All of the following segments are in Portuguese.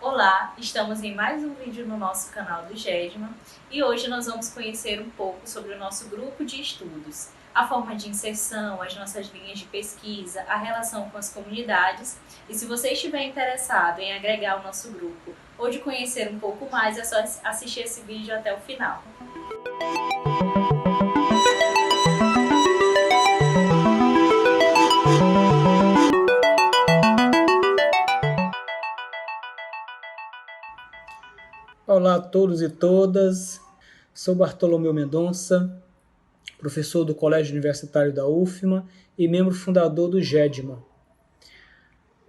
Olá, estamos em mais um vídeo no nosso canal do GEDMA e hoje nós vamos conhecer um pouco sobre o nosso grupo de estudos, a forma de inserção, as nossas linhas de pesquisa, a relação com as comunidades. E se você estiver interessado em agregar o nosso grupo ou de conhecer um pouco mais, é só assistir esse vídeo até o final. Olá a todos e todas, sou Bartolomeu Mendonça, professor do Colégio Universitário da UFMA e membro fundador do GEDMA.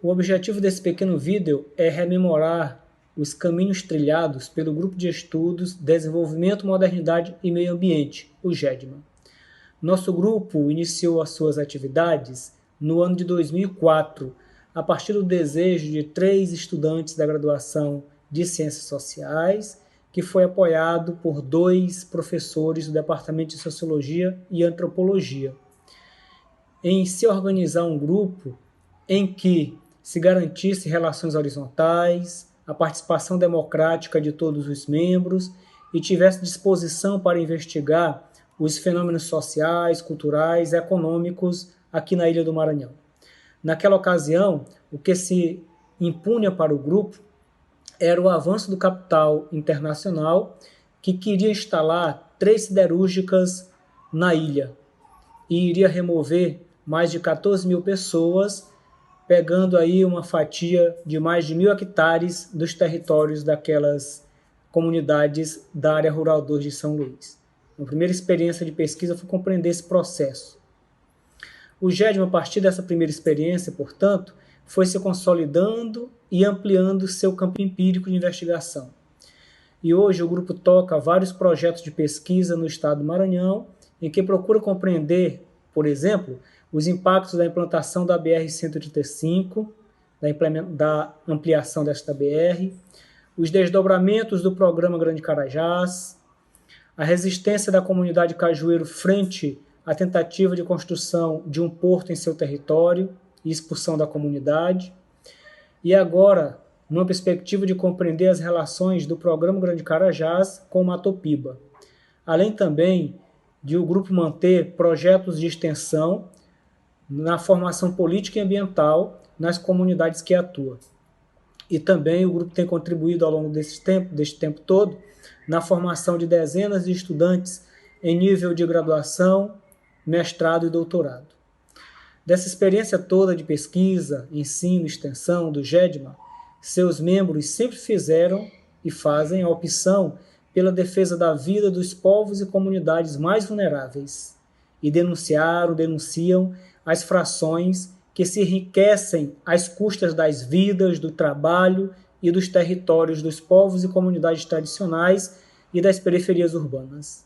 O objetivo desse pequeno vídeo é rememorar os caminhos trilhados pelo Grupo de Estudos Desenvolvimento, Modernidade e Meio Ambiente, o GEDMA. Nosso grupo iniciou as suas atividades no ano de 2004, a partir do desejo de 3 estudantes da graduação de Ciências Sociais, que foi apoiado por 2 professores do Departamento de Sociologia e Antropologia, em se organizar um grupo em que se garantisse relações horizontais, a participação democrática de todos os membros e tivesse disposição para investigar os fenômenos sociais, culturais e econômicos aqui na Ilha do Maranhão. Naquela ocasião, o que se impunha para o grupo era o avanço do capital internacional que queria instalar 3 siderúrgicas na ilha e iria remover mais de 14 mil pessoas, pegando aí uma fatia de mais de 1.000 hectares dos territórios daquelas comunidades da área rural 2 de São Luís. A primeira experiência de pesquisa foi compreender esse processo. O GEDMA, a partir dessa primeira experiência, portanto, foi se consolidando e ampliando seu campo empírico de investigação. E hoje o grupo toca vários projetos de pesquisa no estado do Maranhão, em que procura compreender, por exemplo, os impactos da implantação da BR-135, da ampliação desta BR, os desdobramentos do programa Grande Carajás, a resistência da comunidade Cajueiro frente à tentativa de construção de um porto em seu território e expulsão da comunidade. E agora, numa perspectiva de compreender as relações do programa Grande Carajás com o Matopiba. Além também de o grupo manter projetos de extensão na formação política e ambiental nas comunidades que atua. E também o grupo tem contribuído ao longo deste tempo todo na formação de dezenas de estudantes em nível de graduação, mestrado e doutorado. Dessa experiência toda de pesquisa, ensino e extensão do GEDMA, seus membros sempre fizeram e fazem a opção pela defesa da vida dos povos e comunidades mais vulneráveis e denunciam as frações que se enriquecem às custas das vidas, do trabalho e dos territórios dos povos e comunidades tradicionais e das periferias urbanas.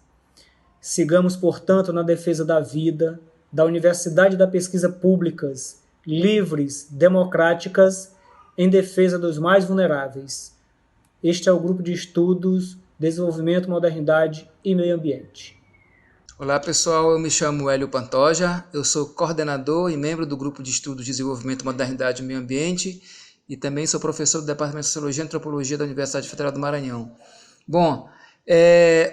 Sigamos, portanto, na defesa da vida, da universidade e da pesquisa públicas, livres, democráticas, em defesa dos mais vulneráveis. Este é o Grupo de Estudos, Desenvolvimento, Modernidade e Meio Ambiente. Olá pessoal, eu me chamo Hélio Pantoja, eu sou coordenador e membro do Grupo de Estudos de Desenvolvimento, Modernidade e Meio Ambiente e também sou professor do Departamento de Sociologia e Antropologia da Universidade Federal do Maranhão. Bom,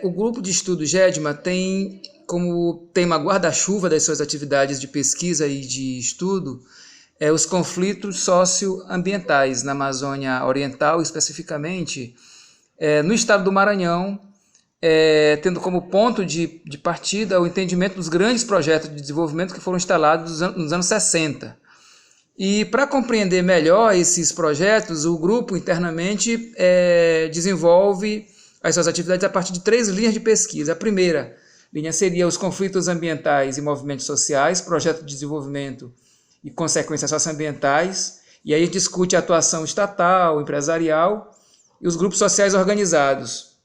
o Grupo de Estudos GEDMA tem como tema guarda-chuva das suas atividades de pesquisa e de estudo os conflitos socioambientais na Amazônia Oriental, especificamente no estado do Maranhão, tendo como ponto de partida o entendimento dos grandes projetos de desenvolvimento que foram instalados nos anos 60. E para compreender melhor esses projetos, o grupo internamente desenvolve as suas atividades a partir de 3 linhas de pesquisa. A primeira linha seria os conflitos ambientais e movimentos sociais, projeto de desenvolvimento e consequências socioambientais, e aí discute a atuação estatal, empresarial e os grupos sociais organizados.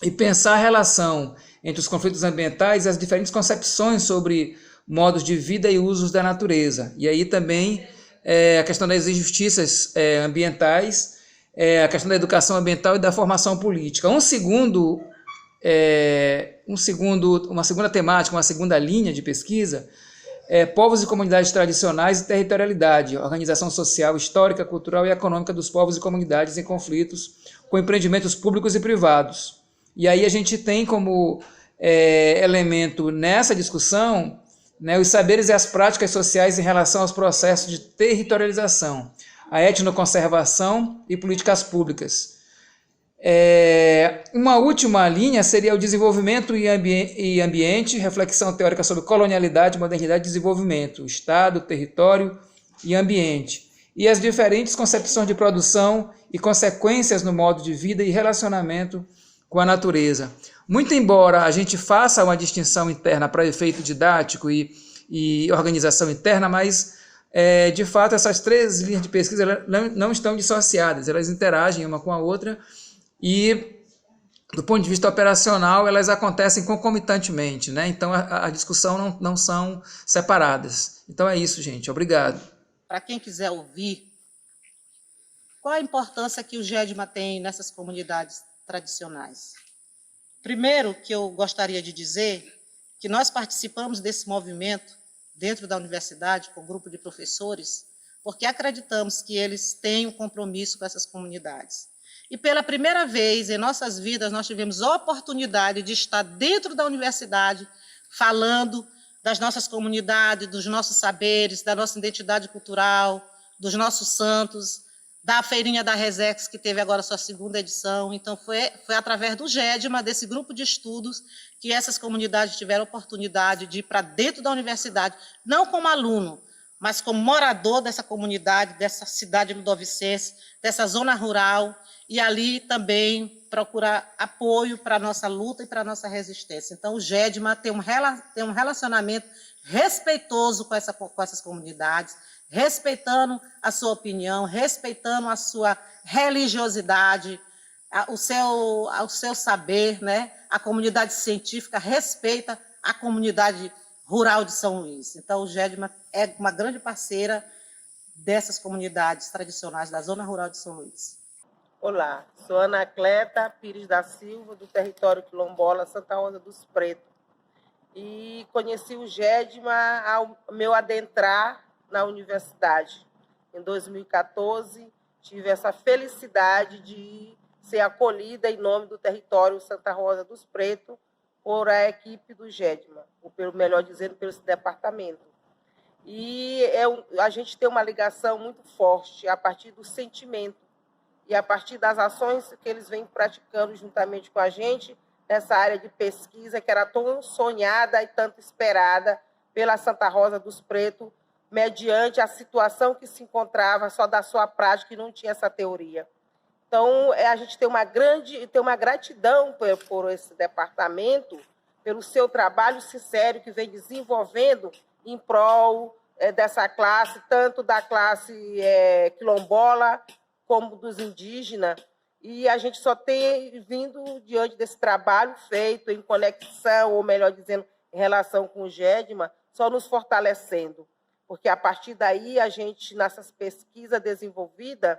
E pensar a relação entre os conflitos ambientais e as diferentes concepções sobre modos de vida e usos da natureza. E aí também a questão das injustiças ambientais, a questão da educação ambiental e da formação política. Uma segunda temática, uma segunda linha de pesquisa povos e comunidades tradicionais e territorialidade, organização social, histórica, cultural e econômica dos povos e comunidades em conflitos com empreendimentos públicos e privados. E aí a gente tem como elemento nessa discussão, né, os saberes e as práticas sociais em relação aos processos de territorialização, a etnoconservação e políticas públicas. Uma última linha seria o desenvolvimento e ambiente, reflexão teórica sobre colonialidade, modernidade e desenvolvimento, Estado, território e ambiente, e as diferentes concepções de produção e consequências no modo de vida e relacionamento com a natureza. Muito embora a gente faça uma distinção interna para efeito didático e organização interna, mas de fato essas 3 linhas de pesquisa não estão dissociadas, elas interagem uma com a outra e, do ponto de vista operacional, elas acontecem concomitantemente, né? Então a discussão não são separadas. Então é isso, gente. Obrigado. Para quem quiser ouvir, qual a importância que o GEDMA tem nessas comunidades tradicionais? Primeiro, que eu gostaria de dizer que nós participamos desse movimento dentro da universidade, com um grupo de professores, porque acreditamos que eles têm um compromisso com essas comunidades. E pela primeira vez em nossas vidas, nós tivemos a oportunidade de estar dentro da universidade, falando das nossas comunidades, dos nossos saberes, da nossa identidade cultural, dos nossos santos, da Feirinha da Resex, que teve agora sua 2ª edição. Então, foi através do GEDMA, desse grupo de estudos, que essas comunidades tiveram a oportunidade de ir para dentro da universidade, não como aluno, mas como morador dessa comunidade, dessa cidade ludovicense, dessa zona rural, e ali também procurar apoio para a nossa luta e para a nossa resistência. Então, o GEDMA tem um relacionamento respeitoso com essas comunidades, respeitando a sua opinião, respeitando a sua religiosidade, o seu saber, né? A comunidade científica respeita a comunidade rural de São Luís. Então, o GEDMA é uma grande parceira dessas comunidades tradicionais da zona rural de São Luís. Olá, sou Anacleta Pires da Silva, do território quilombola Santa Rosa dos Pretos. E conheci o GEDMA ao meu adentrar na universidade. Em 2014, tive essa felicidade de ser acolhida em nome do território Santa Rosa dos Pretos por a equipe do GEDMA, ou pelo melhor dizendo, pelo esse departamento. E a gente tem uma ligação muito forte a partir do sentimento e a partir das ações que eles vêm praticando juntamente com a gente nessa área de pesquisa que era tão sonhada e tanto esperada pela Santa Rosa dos Pretos, mediante a situação que se encontrava só da sua prática e não tinha essa teoria. Então, a gente tem uma gratidão por esse departamento, pelo seu trabalho sincero que vem desenvolvendo em prol dessa classe, tanto da classe quilombola como dos indígenas, e a gente só tem vindo diante desse trabalho feito em conexão, ou melhor dizendo, em relação com o GEDMA, só nos fortalecendo, porque a partir daí a gente, nessas pesquisas desenvolvidas,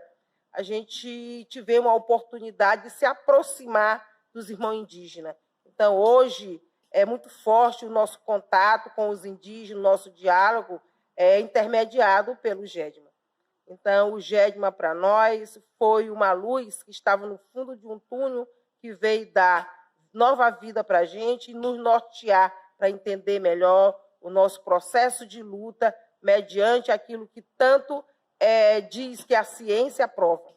a gente teve uma oportunidade de se aproximar dos irmãos indígenas. Então, hoje, é muito forte o nosso contato com os indígenas, o nosso diálogo é intermediado pelo GEDMA. Então, o GEDMA, para nós, foi uma luz que estava no fundo de um túnel que veio dar nova vida para a gente e nos nortear para entender melhor o nosso processo de luta mediante aquilo que tanto diz que a ciência prova.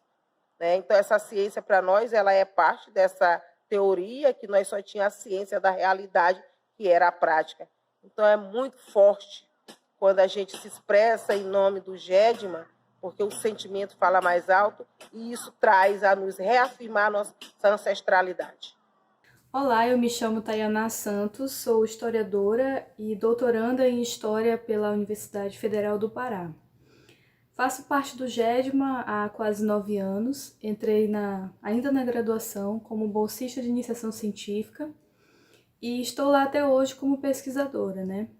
Né? Então, essa ciência, para nós, ela é parte dessa teoria que nós só tínhamos a ciência da realidade, que era a prática. Então, é muito forte quando a gente se expressa em nome do GEDMA, porque o sentimento fala mais alto e isso traz a nos reafirmar a nossa ancestralidade. Olá, eu me chamo Tayana Santos, sou historiadora e doutoranda em História pela Universidade Federal do Pará. Faço parte do GEDMA há quase 9 anos, entrei ainda na graduação como bolsista de iniciação científica e estou lá até hoje como pesquisadora, né?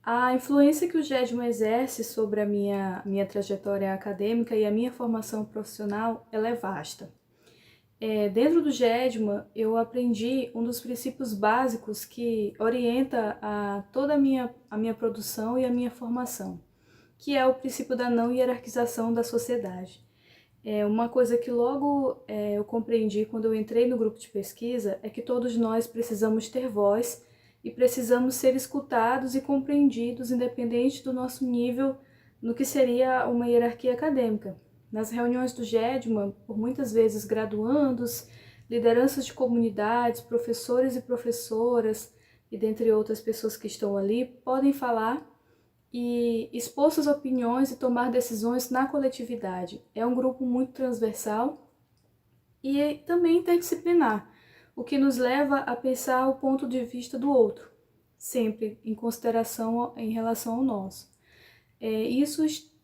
A influência que o GEDMA exerce sobre a minha trajetória acadêmica e a minha formação profissional, ela é vasta. Dentro do GEDMA, eu aprendi um dos princípios básicos que orienta toda a minha produção e a minha formação, que é o princípio da não hierarquização da sociedade. Uma coisa que logo eu compreendi quando eu entrei no grupo de pesquisa é que todos nós precisamos ter voz e precisamos ser escutados e compreendidos, independente do nosso nível no que seria uma hierarquia acadêmica. Nas reuniões do GEDMA, por muitas vezes graduandos, lideranças de comunidades, professores e professoras, e dentre outras pessoas que estão ali, podem falar e expor suas opiniões e tomar decisões na coletividade. É um grupo muito transversal e também interdisciplinar, o que nos leva a pensar o ponto de vista do outro, sempre em consideração em relação ao nosso.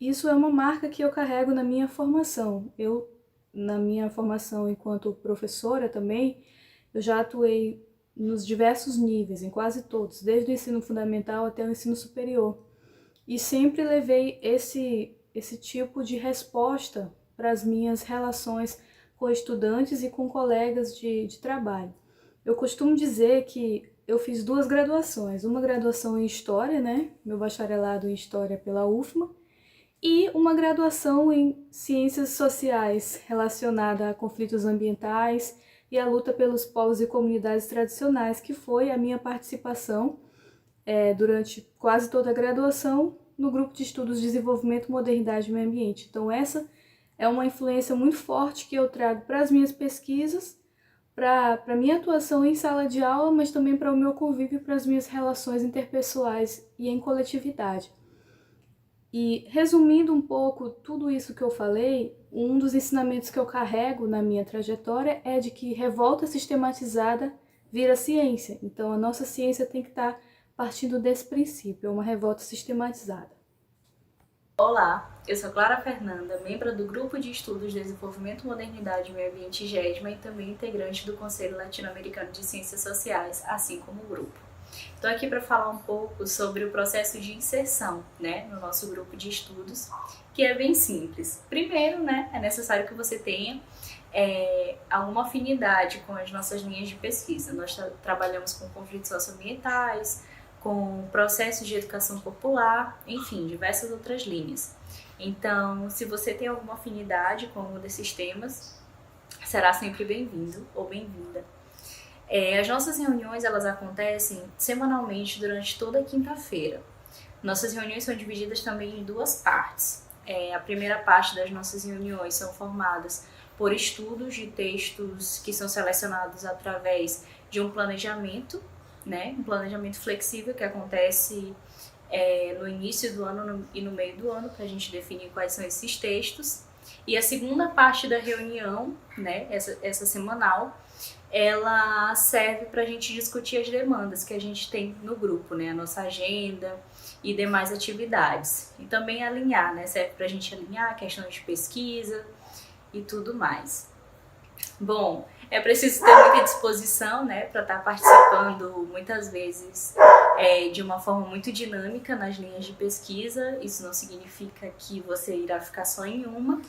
Isso é uma marca que eu carrego na minha formação. Na minha formação enquanto professora também, eu já atuei nos diversos níveis, em quase todos, desde o ensino fundamental até o ensino superior. E sempre levei esse tipo de resposta para as minhas relações com estudantes e com colegas de trabalho. Eu costumo dizer que eu fiz 2 graduações, uma graduação em História, né, meu bacharelado em História pela UFMA, e uma graduação em Ciências Sociais, relacionada a conflitos ambientais e a luta pelos povos e comunidades tradicionais, que foi a minha participação durante quase toda a graduação no Grupo de Estudos de Desenvolvimento, Modernidade e Meio Ambiente. Então essa é uma influência muito forte que eu trago para as minhas pesquisas, para a minha atuação em sala de aula, mas também para o meu convívio, para as minhas relações interpessoais e em coletividade. E resumindo um pouco tudo isso que eu falei, um dos ensinamentos que eu carrego na minha trajetória é de que revolta sistematizada vira ciência. Então a nossa ciência tem que estar partindo desse princípio, é uma revolta sistematizada. Olá, eu sou Clara Fernanda, membro do Grupo de Estudos de Desenvolvimento, Modernidade e Meio Ambiente GEDMA e também integrante do Conselho Latino-Americano de Ciências Sociais, assim como o grupo. Estou aqui para falar um pouco sobre o processo de inserção, no nosso grupo de estudos, que é bem simples. Primeiro, é necessário que você tenha alguma afinidade com as nossas linhas de pesquisa. Nós trabalhamos com conflitos socioambientais, com processos de educação popular, enfim, diversas outras linhas. Então, se você tem alguma afinidade com algum desses temas, será sempre bem-vindo ou bem-vinda. As nossas reuniões, elas acontecem semanalmente durante toda a quinta-feira. Nossas reuniões são divididas também em 2 partes. A primeira parte das nossas reuniões são formadas por estudos de textos que são selecionados através de um planejamento, um planejamento flexível que acontece no início do ano e no meio do ano, para a gente definir quais são esses textos. E a segunda parte da reunião, essa semanal, ela serve para a gente discutir as demandas que a gente tem no grupo, a nossa agenda e demais atividades. E também alinhar, serve para a gente alinhar questões de pesquisa e tudo mais. Bom, é preciso ter muita disposição, para estar participando muitas vezes de uma forma muito dinâmica nas linhas de pesquisa. Isso não significa que você irá ficar só em uma.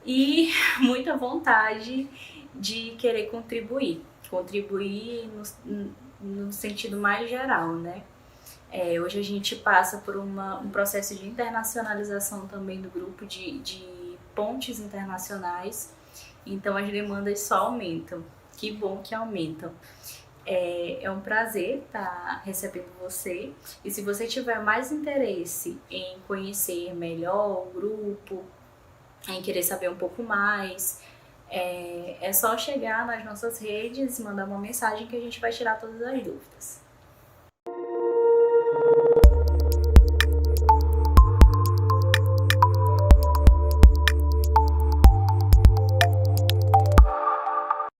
E muita vontade de querer contribuir no sentido mais geral, Hoje a gente passa por um processo de internacionalização também do grupo, de pontes internacionais. Então as demandas só aumentam. Que bom que aumentam. É um prazer estar recebendo você. E se você tiver mais interesse em conhecer melhor o grupo, em querer saber um pouco mais, é só chegar nas nossas redes e mandar uma mensagem que a gente vai tirar todas as dúvidas.